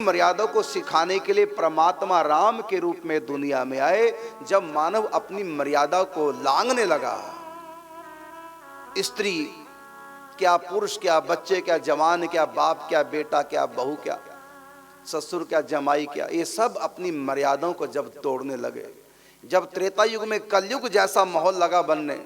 मर्यादा को सिखाने के लिए परमात्मा राम के रूप में दुनिया में आए। जब मानव अपनी मर्यादा को लांघने लगा, स्त्री क्या, पुरुष क्या, बच्चे क्या, जवान क्या, बाप क्या, बेटा क्या, बहू क्या, ससुर क्या, जमाई क्या, ये सब अपनी मर्यादाओं को जब तोड़ने लगे, जब त्रेता युग में कलयुग जैसा माहौल लगा बनने,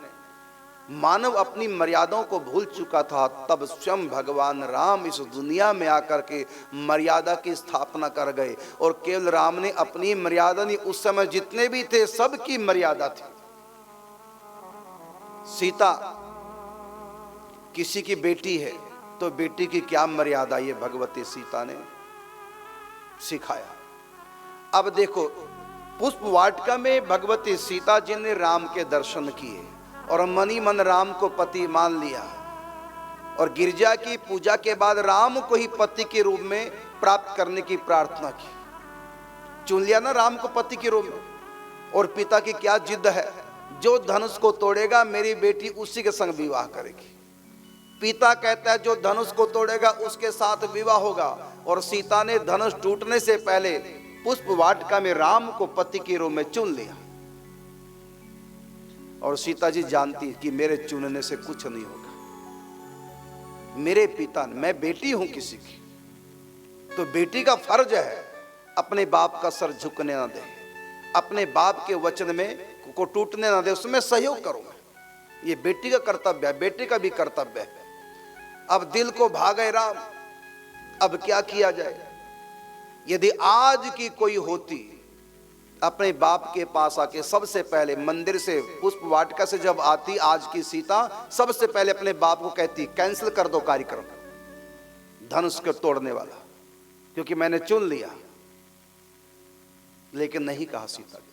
मानव अपनी मर्यादाओं को भूल चुका था, तब स्वयं भगवान राम इस दुनिया में आकर के मर्यादा की स्थापना कर गए। और केवल राम ने अपनी मर्यादा नहीं, उस समय जितने भी थे सबकी मर्यादा थी। सीता किसी की बेटी है तो बेटी की क्या मर्यादा, ये भगवती सीता ने सिखाया। अब देखो, पुष्प वाटिका में भगवती सीता जी ने राम के दर्शन किए और मनी मन राम को पति मान लिया, और गिरजा की पूजा के बाद राम को ही पति के रूप में प्राप्त करने की प्रार्थना की। चुन लिया ना राम को पति के रूप में। और पिता की क्या जिद है, जो धनुष को तोड़ेगा मेरी बेटी उसी के संग विवाह करेगी। पिता कहता है जो धनुष को तोड़ेगा उसके साथ विवाह होगा। और सीता ने धनुष टूटने से पहले पुष्प वाटिका में राम को पति के रूप में चुन लिया। और सीता जी जानती कि मेरे चुनने से कुछ नहीं होगा, मेरे पिता, मैं बेटी हूं किसी की, तो बेटी का फर्ज है अपने बाप का सर झुकने ना दे, अपने बाप के वचन में को टूटने ना दे, उसमें सहयोग करूंगा। ये बेटी का कर्तव्य है, बेटे का भी कर्तव्य है। अब दिल को भागे राम, अब क्या किया जाए। यदि आज की कोई होती अपने बाप के पास आके सबसे पहले मंदिर से पुष्प वाटिका से जब आती आज की सीता, सबसे पहले अपने बाप को कहती कैंसिल कर दो कार्यक्रम, धनुष को तोड़ने वाला, क्योंकि मैंने चुन लिया। लेकिन नहीं कहा सीता ने,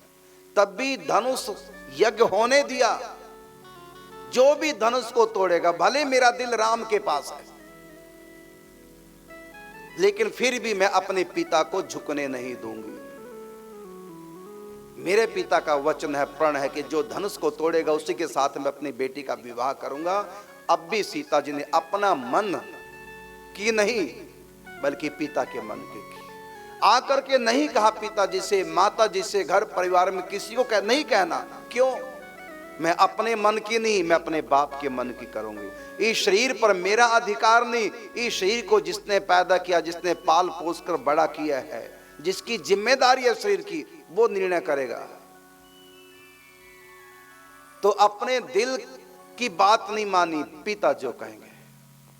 तब भी धनुष यज्ञ होने दिया। जो भी धनुष को तोड़ेगा, भले मेरा दिल राम के पास है, लेकिन फिर भी मैं अपने पिता को झुकने नहीं दूंगी। मेरे पिता का वचन है, प्रण है कि जो धनुष को तोड़ेगा उसी के साथ मैं अपनी बेटी का विवाह करूंगा। अब भी सीता जी ने अपना मन की नहीं बल्कि पिता के मन की आकर के नहीं कहा पिताजी से, माता जी से, घर परिवार में किसी को नहीं कहना। क्यों? मैं अपने मन की नहीं, मैं अपने बाप के मन की करूंगी। इस शरीर पर मेरा अधिकार नहीं, इस शरीर को जिसने पैदा किया, जिसने पाल पोस कर बड़ा किया है, जिसकी जिम्मेदारी है शरीर की, वो निर्णय करेगा। तो अपने दिल की बात नहीं मानी, पिता जो कहेंगे।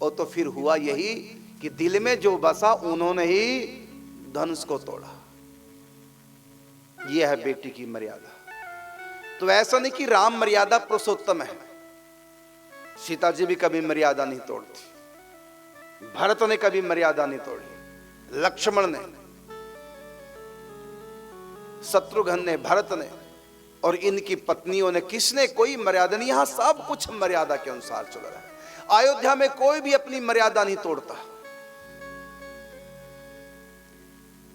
और तो फिर हुआ यही कि दिल में जो बसा उन्होंने ही धनुष को तोड़ा। यह है बेटी की मर्यादा। तो ऐसा नहीं कि राम मर्यादा पुरुषोत्तम है, सीता जी भी कभी मर्यादा नहीं तोड़ती, भरत ने कभी मर्यादा नहीं तोड़ी, लक्ष्मण ने, शत्रुघ्न ने, भरत ने और इनकी पत्नियों ने, किसने कोई मर्यादा नहीं। यहां सब कुछ मर्यादा के अनुसार चल रहा है। अयोध्या में कोई भी अपनी मर्यादा नहीं तोड़ता।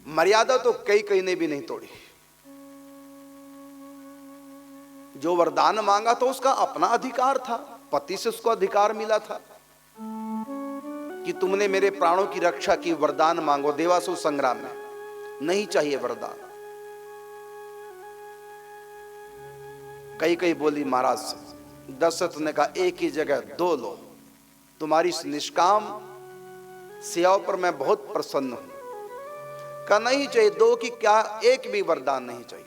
मर्यादा तो कई ने भी नहीं तोड़ी। जो वरदान मांगा तो उसका अपना अधिकार था, पति से उसको अधिकार मिला था कि तुमने मेरे प्राणों की रक्षा की, वरदान मांगो। देवासुर संग्राम में नहीं चाहिए वरदान। कई बोली महाराज से, दशरथ ने कहा एक ही जगह दो लो, तुम्हारी इस निष्काम सेवा पर मैं बहुत प्रसन्न हूं। का नहीं चाहिए दो की क्या, एक भी वरदान नहीं चाहिए।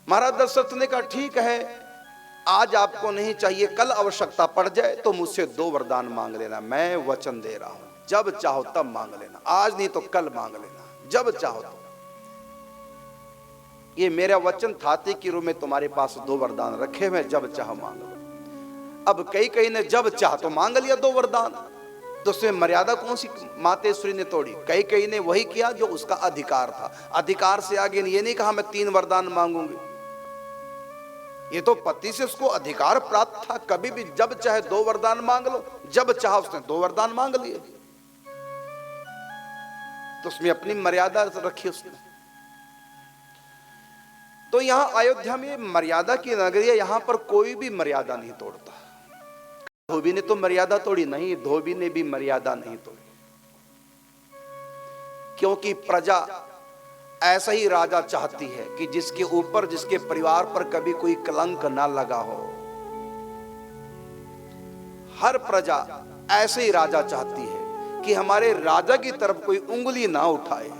महाराज दशरथ ने कहा ठीक है, आज आपको नहीं चाहिए, कल आवश्यकता पड़ जाए तो मुझसे दो वरदान मांग लेना, मैं वचन दे रहा हूं। जब चाहो तब मांग लेना, आज नहीं तो कल मांग लेना, जब चाहो तो। ये मेरा वचन थाती के रूप में तुम्हारे पास दो वरदान रखे हुए, जब चाहो मांग लो। अब कई ने जब चाह तो मांग लिया दो वरदान, तो उसमें मर्यादा कौन सी मातेश्वरी ने तोड़ी? कई ने वही किया जो उसका अधिकार था। अधिकार से आगे ये नहीं कहा मैं 3 वरदान मांगूंगी। ये तो पति से उसको अधिकार प्राप्त था, कभी भी जब चाहे 2 वरदान मांग लो। जब चाहा उसने 2 वरदान मांग लिए, तो उसमें अपनी मर्यादा रखी उसने। तो यहां अयोध्या में मर्यादा की नगरी है, यहां पर कोई भी मर्यादा नहीं तोड़ता। धोबी ने तो मर्यादा तोड़ी नहीं, धोबी ने भी मर्यादा नहीं तोड़ी। क्योंकि प्रजा ऐसा ही राजा चाहती है कि जिसके ऊपर, जिसके परिवार पर कभी कोई कलंक ना लगा हो। हर प्रजा ऐसे ही राजा चाहती है कि हमारे राजा की तरफ कोई उंगली ना उठाए।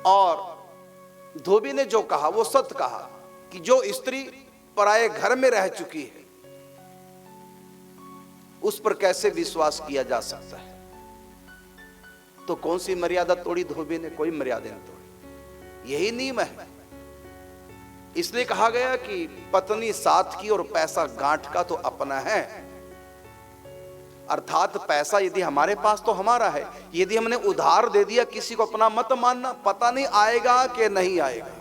और धोबी ने जो कहा वो सत्य कहा कि जो स्त्री पराये घर में रह चुकी है उस पर कैसे विश्वास किया जा सकता है। तो कौन सी मर्यादा तोड़ी धोबी ने? कोई मर्यादा नहीं तोड़ी। यही नियम है। इसलिए कहा गया कि पत्नी साथ की और पैसा गांठ का तो अपना है। अर्थात पैसा यदि हमारे पास तो हमारा है, यदि हमने उधार दे दिया किसी को अपना मत मानना, पता नहीं आएगा कि नहीं आएगा।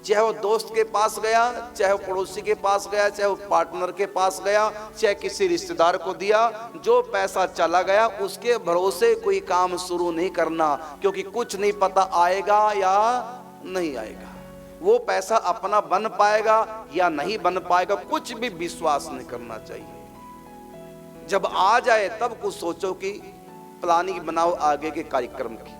चाहे वो दोस्त के पास गया, चाहे वो पड़ोसी के पास गया, चाहे वो पार्टनर के पास गया, चाहे किसी रिश्तेदार को दिया, जो पैसा चला गया उसके भरोसे कोई काम शुरू नहीं करना, क्योंकि कुछ नहीं पता आएगा या नहीं आएगा। वो पैसा अपना बन पाएगा या नहीं बन पाएगा, कुछ भी विश्वास नहीं करना चाहिए। जब आ जाए तब कुछ सोचो कि प्लानिंग बनाओ आगे के कार्यक्रम की।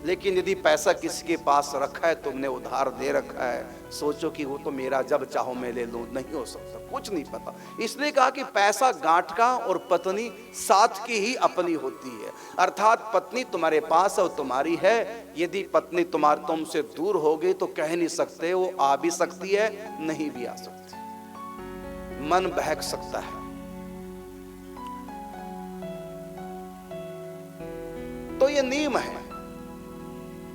लेकिन यदि पैसा किसी के पास रखा है, तुमने उधार दे रखा है, सोचो कि वो तो मेरा, जब चाहो मैं ले लूं, नहीं हो सकता, कुछ नहीं पता। इसलिए कहा कि पैसा गांठ का और पत्नी साथ की ही अपनी होती है। अर्थात पत्नी तुम्हारे पास है और तुम्हारी है। यदि पत्नी तुमसे दूर हो गई तो कह नहीं सकते, वो आ भी सकती है, नहीं भी आ सकती, मन बहक सकता है। तो ये नियम है।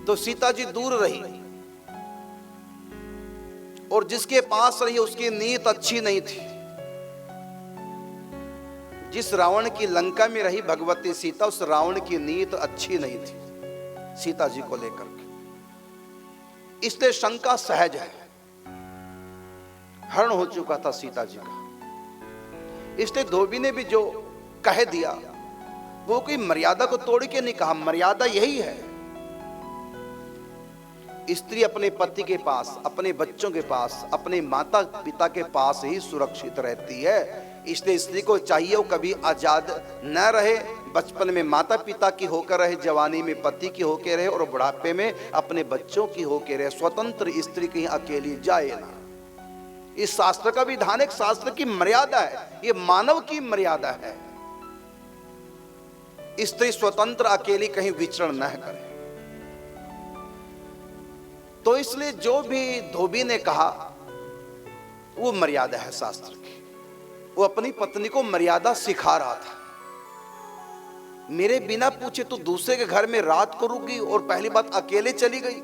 तो सीता जी दूर रही और जिसके पास रही उसकी नीयत अच्छी नहीं थी। जिस रावण की लंका में रही भगवती सीता, उस रावण की नीयत अच्छी नहीं थी सीता जी को लेकर के। इसलिए शंका सहज है। हरण हो चुका था सीता जी का। इसलिए धोबी ने भी जो कह दिया वो कोई मर्यादा को तोड़ के नहीं कहा। मर्यादा यही है, स्त्री अपने पति के पास, अपने बच्चों के पास, अपने माता पिता के पास ही सुरक्षित रहती है। इसलिए स्त्री को चाहिए वो कभी आजाद न रहे। बचपन में माता पिता की होकर रहे, जवानी में पति की होकर रहे और बुढ़ापे में अपने बच्चों की होकर रहे। स्वतंत्र स्त्री कहीं अकेली जाए ना। इस शास्त्र का विधान एक शास्त्र की मर्यादा है, ये मानव की मर्यादा है। स्त्री स्वतंत्र अकेली कहीं विचरण न करे। तो इसलिए जो भी धोबी ने कहा वो मर्यादा है शास्त्र की। वो अपनी पत्नी को मर्यादा सिखा रहा था। मेरे बिना पूछे तो दूसरे के घर में रात को रुकी और पहली बात अकेले चली गई।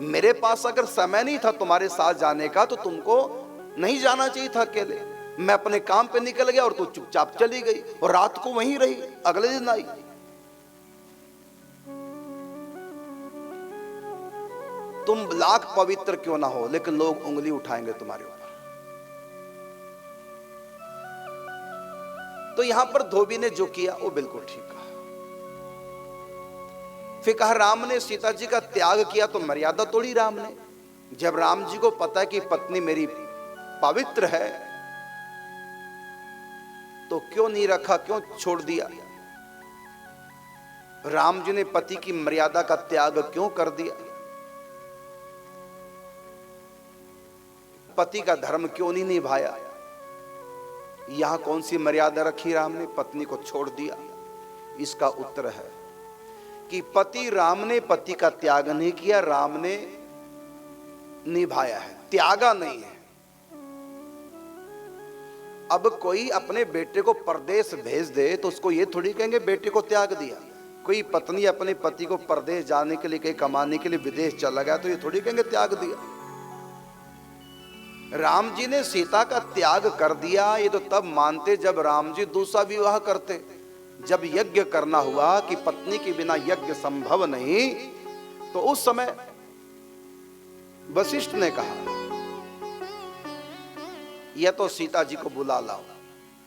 मेरे पास अगर समय नहीं था तुम्हारे साथ जाने का तो तुमको नहीं जाना चाहिए था अकेले। मैं अपने काम पे निकल गया और तू चुपचाप चली गई और रात को वहीं रही, अगले दिन आई। तुम लाख पवित्र क्यों ना हो, लेकिन लोग उंगली उठाएंगे तुम्हारे ऊपर। तो यहां पर धोबी ने जो किया वो बिल्कुल ठीक कहा। फिर कहा राम ने सीता जी का त्याग किया तो मर्यादा तोड़ी राम ने। जब राम जी को पता है कि पत्नी मेरी पवित्र है तो क्यों नहीं रखा, क्यों छोड़ दिया? राम जी ने पति की मर्यादा का त्याग क्यों कर दिया? पति का धर्म क्यों नहीं निभाया? यहां कौन सी मर्यादा रखी राम ने, पत्नी को छोड़ दिया? इसका उत्तर है कि राम ने पति का त्याग नहीं किया, राम ने निभाया है, त्यागा नहीं है। अब कोई अपने बेटे को परदेश भेज दे तो उसको ये थोड़ी कहेंगे बेटे को त्याग दिया। कोई पत्नी अपने पति को परदेश जाने के लिए, कहीं कमाने के लिए विदेश चला गया तो ये थोड़ी कहेंगे त्याग दिया। राम जी ने सीता का त्याग कर दिया ये तो तब मानते जब राम जी दूसरा विवाह करते। जब यज्ञ करना हुआ कि पत्नी के बिना यज्ञ संभव नहीं, तो उस समय वशिष्ठ ने कहा या तो सीता जी को बुला लाओ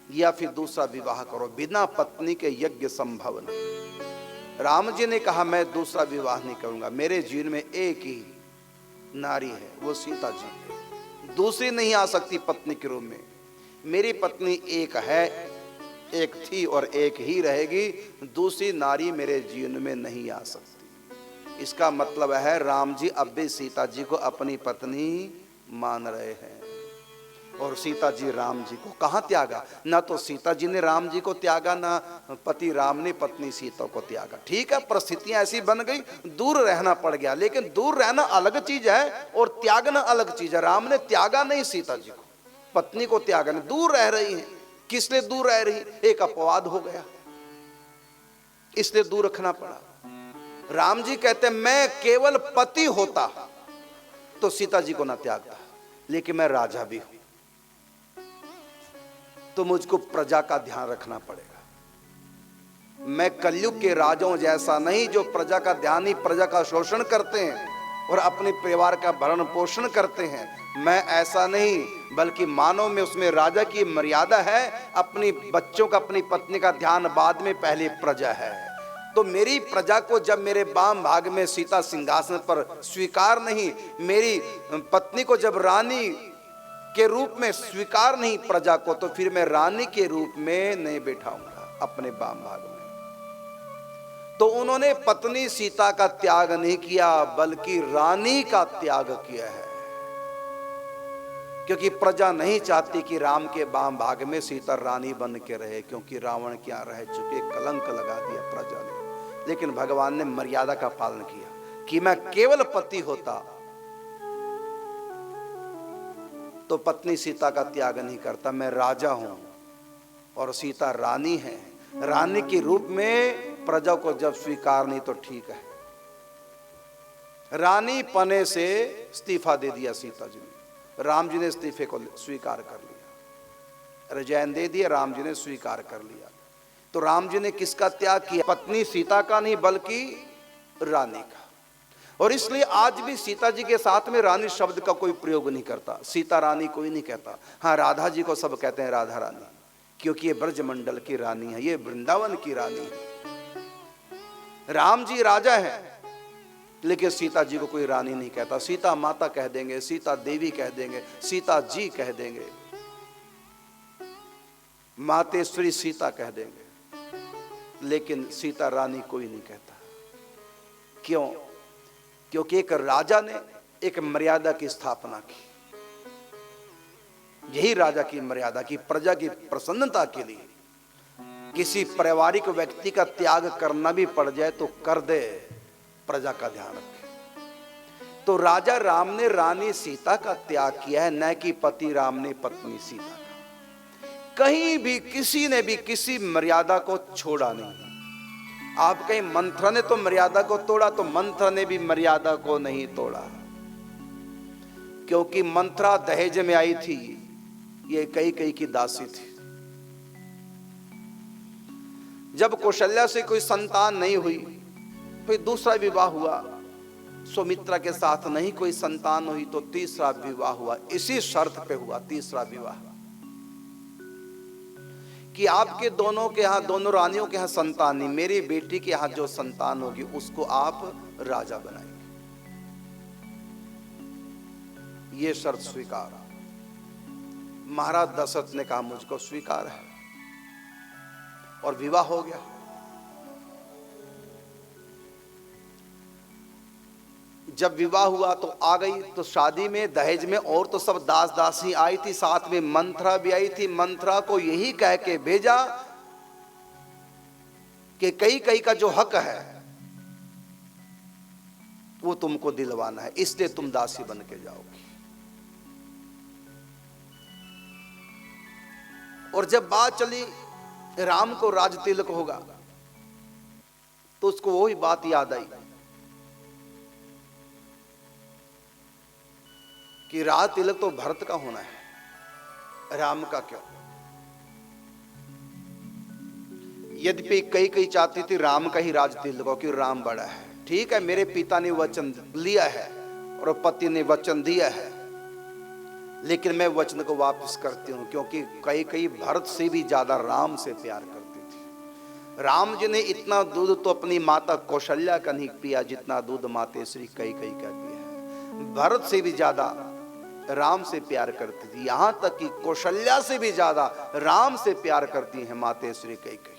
या फिर दूसरा विवाह करो, बिना पत्नी के यज्ञ संभव नहीं। राम जी ने कहा मैं दूसरा विवाह नहीं करूंगा, मेरे जीवन में एक ही नारी है वो सीता जी है, दूसरी नहीं आ सकती पत्नी के रूप में। मेरी पत्नी एक है, एक थी और एक ही रहेगी, दूसरी नारी मेरे जीवन में नहीं आ सकती। इसका मतलब है राम जी अब भी सीता जी को अपनी पत्नी मान रहे हैं। और सीता जी राम जी को कहाँ त्यागा? ना तो सीता जी ने राम जी को त्यागा, ना पति राम ने पत्नी सीता को त्यागा। ठीक है, परिस्थितियां ऐसी बन गई, दूर रहना पड़ गया, लेकिन दूर रहना अलग चीज है और त्यागना अलग चीज है। राम ने त्यागा नहीं सीता जी को, पत्नी को त्यागा नहीं, दूर रह रही है। किस लिए दूर रह रही? एक अपवाद हो गया, इसलिए दूर रखना पड़ा। राम जी कहते मैं केवल पति होता तो सीता जी को ना त्यागता, लेकिन मैं राजा भी हूं तो मुझको प्रजा का ध्यान रखना पड़ेगा। मैं कलयुग के राजाओं जैसा नहीं जो प्रजा का ध्यान ही प्रजा का शोषण करते हैं और अपने परिवार का भरण पोषण करते हैं। मैं ऐसा नहीं, बल्कि मानव में उसमें राजा की मर्यादा है। अपनी बच्चों का, अपनी पत्नी का ध्यान बाद में, पहले प्रजा है। तो मेरी प्रजा को जब मेरे वाम भाग में सीता सिंहासन पर स्वीकार नहीं, मेरी पत्नी को जब रानी के रूप में स्वीकार नहीं प्रजा को, तो फिर मैं रानी के रूप में नहीं बैठाऊंगा अपने वाम भाग में। तो उन्होंने पत्नी सीता का त्याग नहीं किया, बल्कि रानी का त्याग किया है, क्योंकि प्रजा नहीं चाहती कि राम के वाम भाग में सीता रानी बन के रहे, क्योंकि रावण क्या रह चुके, कलंक लगा दिया प्रजा ने। लेकिन भगवान ने मर्यादा का पालन किया कि मैं केवल पति होता तो पत्नी सीता का त्याग नहीं करता। मैं राजा हूं और सीता रानी है, रानी के रूप में प्रजा को जब स्वीकार नहीं तो ठीक है। रानी पने से इस्तीफा दे दिया सीता जी ने, राम जी ने इस्तीफे को स्वीकार कर लिया, रिजाइन दे दिया, राम जी ने स्वीकार कर लिया। तो राम जी ने किसका त्याग किया? पत्नी सीता का नहीं, बल्कि रानी का। और इसलिए आज भी सीता जी के साथ में रानी शब्द का कोई प्रयोग नहीं करता, सीता रानी कोई नहीं कहता। हाँ, राधा जी को सब कहते हैं राधा रानी, क्योंकि ये ब्रजमंडल की रानी है, ये वृंदावन की रानी है। राम जी राजा है, लेकिन सीता जी को कोई रानी नहीं कहता। सीता माता कह देंगे, सीता देवी कह देंगे, सीता जी कह देंगे, मातेश्वरी सीता कह देंगे, लेकिन सीता रानी कोई नहीं कहता। क्यों? क्योंकि एक राजा ने एक मर्यादा की स्थापना की। यही राजा की मर्यादा की, प्रजा की प्रसन्नता के लिए किसी पारिवारिक व्यक्ति का त्याग करना भी पड़ जाए तो कर दे, प्रजा का ध्यान रखे। तो राजा राम ने रानी सीता का त्याग किया है, न कि पति राम ने पत्नी सीता का। कहीं भी किसी ने भी किसी मर्यादा को छोड़ा नहीं। आप कहीं मंथरा ने तो मर्यादा को तोड़ा, तो मंथरा ने भी मर्यादा को नहीं तोड़ा, क्योंकि मंथरा दहेज में आई थी, ये कई की दासी थी। जब कौशल्या से कोई संतान नहीं हुई, फिर दूसरा विवाह हुआ, सुमित्रा के साथ नहीं कोई संतान हुई, तो तीसरा विवाह हुआ। इसी शर्त पे हुआ तीसरा विवाह कि आपके दोनों के यहाँ, दोनों रानियों के यहाँ संतान नहीं, मेरी बेटी के यहाँ जो संतान होगी उसको आप राजा बनाएंगे। ये शर्त स्वीकार। महाराज दशरथ ने कहा मुझको स्वीकार है, और विवाह हो गया। जब विवाह हुआ तो आ गई, तो शादी में दहेज में और तो सब दास दासी आई थी, साथ में मंथरा भी आई थी। मंथरा को यही कह के भेजा कि कई का जो हक है वो तुमको दिलवाना है, इसलिए तुम दासी बन के जाओगी। और जब बात चली राम को राज तिलक होगा, तो उसको वही बात याद आई कि राज तिलक तो भरत का होना है, राम का क्यों? यद्यपि कई चाहती थी राम का ही राज तिलक हो, कि राम बड़ा है। ठीक है, मेरे पिता ने वचन लिया है और पति ने वचन दिया है, लेकिन मैं वचन को वापस करती हूं, क्योंकि कई भरत से भी ज्यादा राम से प्यार करती थी। राम जी ने इतना दूध तो अपनी माता कौशल्या का नहीं पिया जितना दूध मातेश्री कई का पिया है। भरत से भी ज्यादा राम से प्यार करती थी, यहां तक कि कौशल्या से भी ज्यादा राम से प्यार करती हैं माते श्री कैकेयी।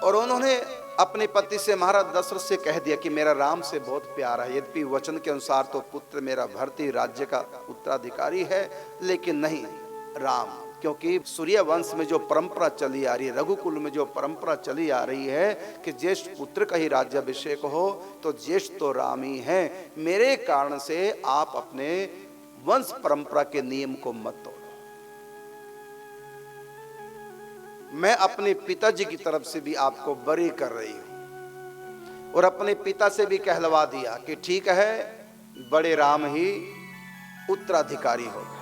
और उन्होंने अपने पति से महाराज दशरथ से कह दिया कि मेरा राम से बहुत प्यार है, यद्यपि वचन के अनुसार तो पुत्र मेरा भरत ही राज्य का उत्तराधिकारी है, लेकिन नहीं राम, क्योंकि सूर्य वंश में जो परंपरा चली आ रही है, रघुकुल में जो परंपरा चली आ रही है कि ज्येष्ठ पुत्र का ही राज्याभिषेक हो, तो ज्येष्ठ तो राम ही हैं। मेरे कारण से आप अपने वंश परंपरा के नियम को मत तोड़ो। मैं अपने पिताजी की तरफ से भी आपको बरी कर रही हूं, और अपने पिता से भी कहलवा दिया कि ठीक है, बड़े राम ही उत्तराधिकारी हो गए।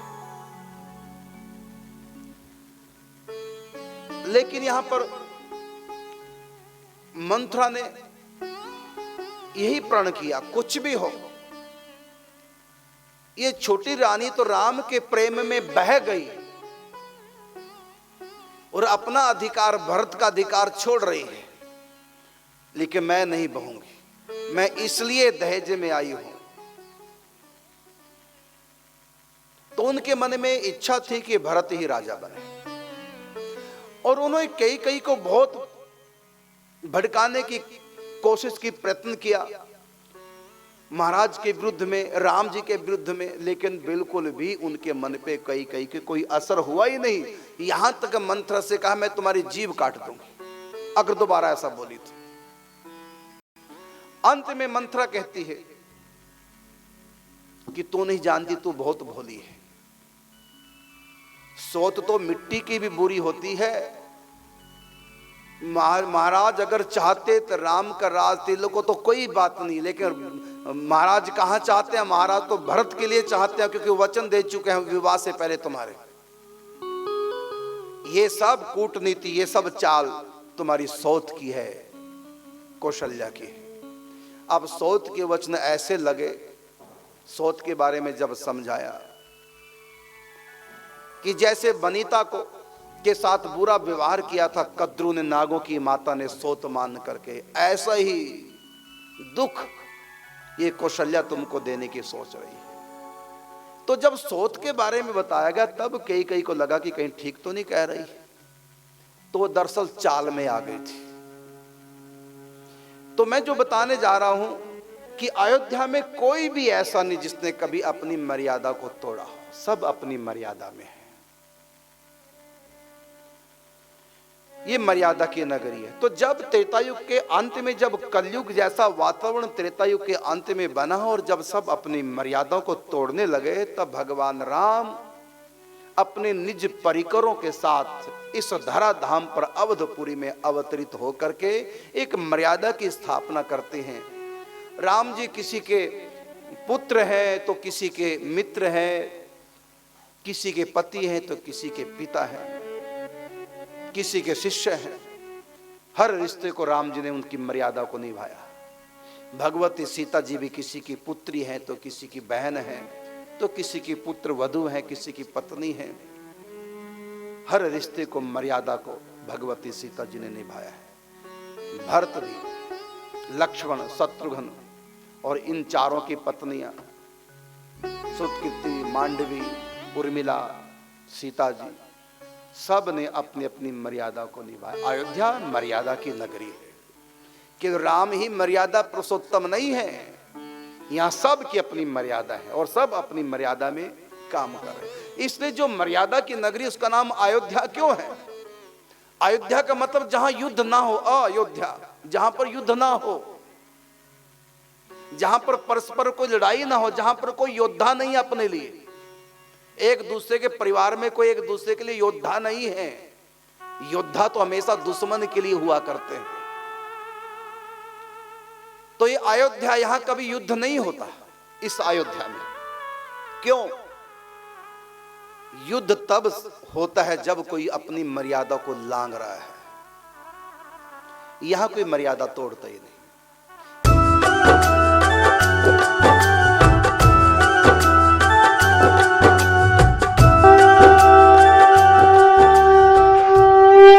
लेकिन यहां पर मंथरा ने यही प्रण किया, कुछ भी हो, ये छोटी रानी तो राम के प्रेम में बह गई और अपना अधिकार, भरत का अधिकार छोड़ रही है, लेकिन मैं नहीं बहूंगी, मैं इसलिए दहेज में आई हूं। तो उनके मन में इच्छा थी कि भरत ही राजा बने, और उन्होंने कई को बहुत भड़काने की कोशिश की, प्रयत्न किया महाराज के विरुद्ध में, राम जी के विरुद्ध में, लेकिन बिल्कुल भी उनके मन पे कई के कोई असर हुआ ही नहीं। यहां तक मंथरा से कहा मैं तुम्हारी जीभ काट दूंगी अगर दोबारा ऐसा बोली तो। अंत में मंथरा कहती है कि तू नहीं जानती, तू बहुत भोली है, सोच तो मिट्टी की भी बुरी होती है। महाराज अगर चाहते तो राम का राज तिलक को तो कोई बात नहीं, लेकिन महाराज कहां चाहते हैं, महाराज तो भरत के लिए चाहते हैं, क्योंकि वचन दे चुके हैं विवाह से पहले तुम्हारे। ये सब कूटनीति, ये सब चाल तुम्हारी सौत की है, कौशल्या की है। अब सौत के वचन ऐसे लगे, सौत के बारे में जब समझाया कि जैसे वनिता को के साथ बुरा व्यवहार किया था कद्रू ने, नागों की माता ने सौत मान करके, ऐसा ही दुख ये कौशल्या तुमको देने की सोच रही है। तो जब सौत के बारे में बताया गया तब कई को लगा कि कहीं ठीक तो नहीं कह रही, तो वो दरअसल चाल में आ गई थी। तो मैं जो बताने जा रहा हूं कि अयोध्या में कोई भी ऐसा नहीं जिसने कभी अपनी मर्यादा को तोड़ा हो, सब अपनी मर्यादा में है। ये मर्यादा की नगरी है। तो जब त्रेतायुग के अंत में, जब कलयुग जैसा वातावरण त्रेतायुग के अंत में बना और जब सब अपनी मर्यादाओं को तोड़ने लगे, तब भगवान राम अपने निज परिकरों के साथ इस धराधाम पर अवधपुरी में अवतरित होकर के एक मर्यादा की स्थापना करते हैं। राम जी किसी के पुत्र हैं तो किसी के मित्र हैं, किसी के पति हैं तो किसी के पिता हैं, किसी के शिष्य हैं। हर रिश्ते को राम जी ने उनकी मर्यादा को निभाया। भगवती सीता जी भी किसी की पुत्री हैं तो किसी की बहन है, तो किसी की पुत्र वधू है, किसी की पत्नी है। हर रिश्ते को, मर्यादा को भगवती सीता जी ने निभाया है। भरत भी, लक्ष्मण, शत्रुघ्न और इन चारों की पत्नियां सुतकीर्ति, मांडवी, उर्मिला, सीता जी, सब ने अपनी अपनी मर्यादा को निभाया। अयोध्या मर्यादा की नगरी है कि राम ही मर्यादा पुरुषोत्तम नहीं है, यहां सब की अपनी मर्यादा है और सब अपनी मर्यादा में काम कर रहे हैं। इसलिए जो मर्यादा की नगरी, उसका नाम अयोध्या क्यों है? अयोध्या का मतलब जहां युद्ध ना हो, अयोध्या, जहां पर युद्ध ना हो, जहां पर परस्पर कोई लड़ाई ना हो, जहां पर कोई योद्धा नहीं अपने लिए, एक दूसरे के परिवार में कोई एक दूसरे के लिए योद्धा नहीं है। योद्धा तो हमेशा दुश्मन के लिए हुआ करते हैं। तो ये अयोध्या, यहां कभी युद्ध नहीं होता इस अयोध्या में। क्यों? युद्ध तब होता है जब कोई अपनी मर्यादा को लांघ रहा है। यहां कोई मर्यादा तोड़ता ही नहीं।